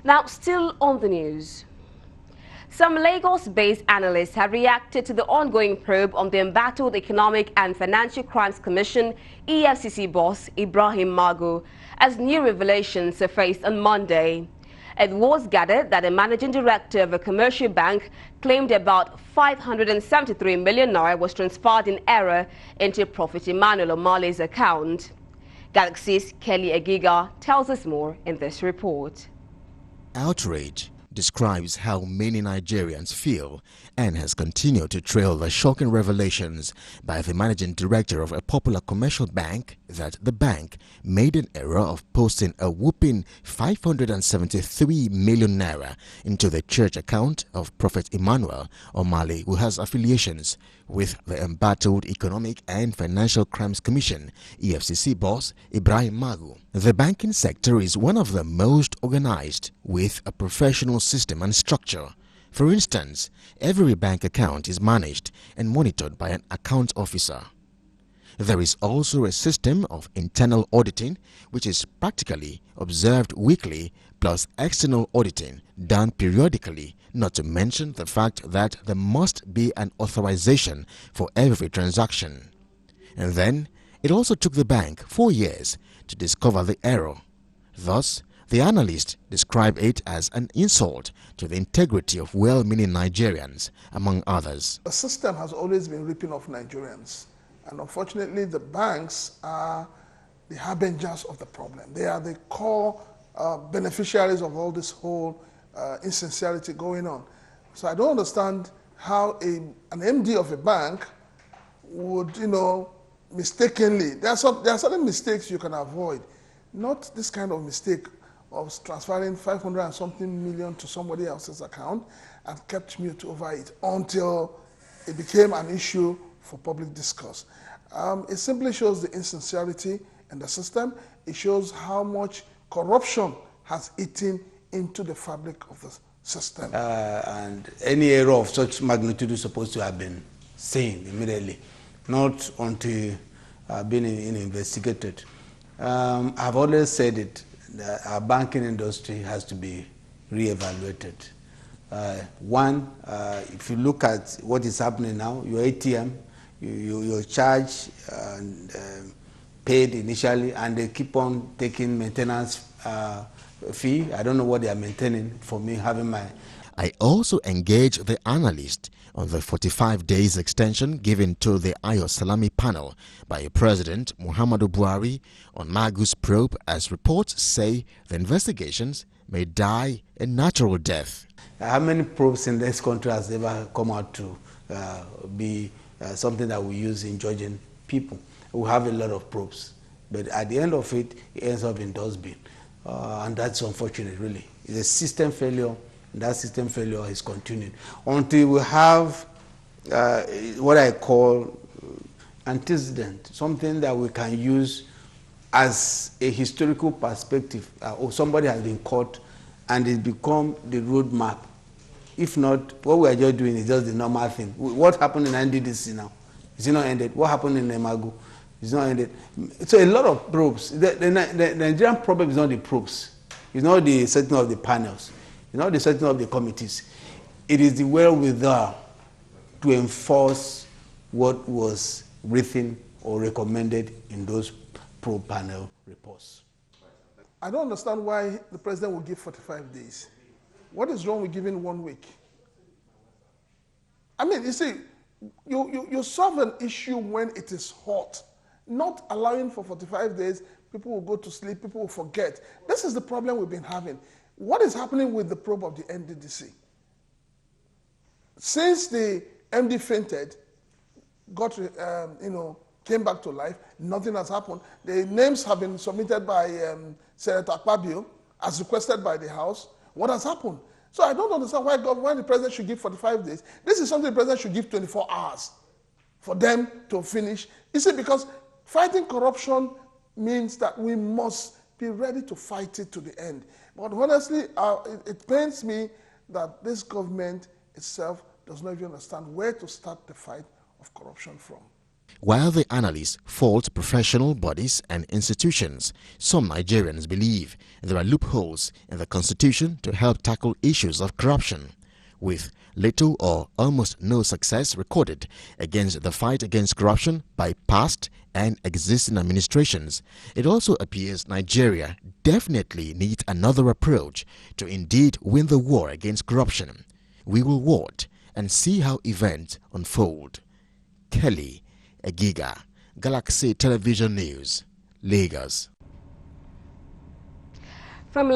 Now, still on the news. Some Lagos-based analysts have reacted to the ongoing probe on the embattled Economic and Financial Crimes Commission EFCC boss Ibrahim Magu as new revelations surfaced on Monday. It was gathered that the managing director of a commercial bank claimed about 573 million naira was transferred in error into Prophet Emmanuel Omale's account. Galaxy's Kelly Egiga tells us more in this report. Outrage describes how many Nigerians feel and has continued to trail the shocking revelations by the managing director of a popular commercial bank that the bank made an error of posting a whopping 573 million naira into the church account of Prophet Emmanuel Omale, who has affiliations with the embattled Economic and Financial Crimes Commission EFCC boss Ibrahim Magu. The banking sector is one of the most organized, with a professional system and structure. For instance, every bank account is managed and monitored by an account officer. There is also a system of internal auditing, which is practically observed weekly, plus external auditing done periodically, not to mention the fact that there must be an authorization for every transaction. And then, it also took the bank 4 years to discover the error. Thus, the analysts describe it as an insult to the integrity of well-meaning Nigerians, among others. The system has always been ripping off Nigerians, and unfortunately the banks are the harbingers of the problem. They are the core beneficiaries of all this whole insincerity going on. So I don't understand how an MD of a bank would, mistakenly, there are certain mistakes you can avoid, not this kind of mistake of transferring 500 and something million to somebody else's account and kept mute over it until it became an issue for public discourse. It simply shows the insincerity in the system. It shows how much corruption has eaten into the fabric of the system. And any error of such magnitude is supposed to have been seen immediately, not until being investigated. I've always said it, that our banking industry has to be re-evaluated. One, if you look at what is happening now, your ATM, you're charged and paid initially, and they keep on taking maintenance fee. I don't know what they are maintaining for me having my... I also engaged the analyst on the 45 days extension given to the Ayo Salami panel by President Muhammadu Buhari on Magu's probe, as reports say the investigations may die a natural death. How many probes in this country has ever come out to be something that we use in judging people? We have a lot of probes, but at the end of it, it ends up in dustbin. And that's unfortunate, really. It's a system failure. That system failure is continuing until we have what I call antecedent, something that we can use as a historical perspective. Or somebody has been caught and it become the roadmap. If not, what we are just doing is just the normal thing. What happened in NDDC now? Is it not ended? What happened in Emagu? It's not ended. So a lot of probes. The Nigerian problem is not the probes. It's not the setting of the panels. It's not the setting of the committees. It is the wherewithal to enforce what was written or recommended in those probe panel reports. I don't understand why the president will give 45 days. What is wrong with giving 1 week? I mean, you see, you solve an issue when it is hot, not allowing for 45 days. People will go to sleep, people will forget. This is the problem we've been having. What is happening with the probe of the NDDC? Since the MD fainted, came back to life, nothing has happened. The names have been submitted by Senator Akpabio as requested by the House. What has happened? So I don't understand why the president should give 45 days. This is something the president should give 24 hours for them to finish. You see, because fighting corruption means that we must be ready to fight it to the end. But honestly, it pains me that this government itself does not even understand where to start the fight of corruption from. While the analysts fault professional bodies and institutions, some Nigerians believe there are loopholes in the constitution to help tackle issues of corruption. With little or almost no success recorded against the fight against corruption by past and existing administrations, it also appears Nigeria definitely needs another approach to indeed win the war against corruption. We will watch and see how events unfold. Kelly Egiga, Galaxy Television News, Lagos. From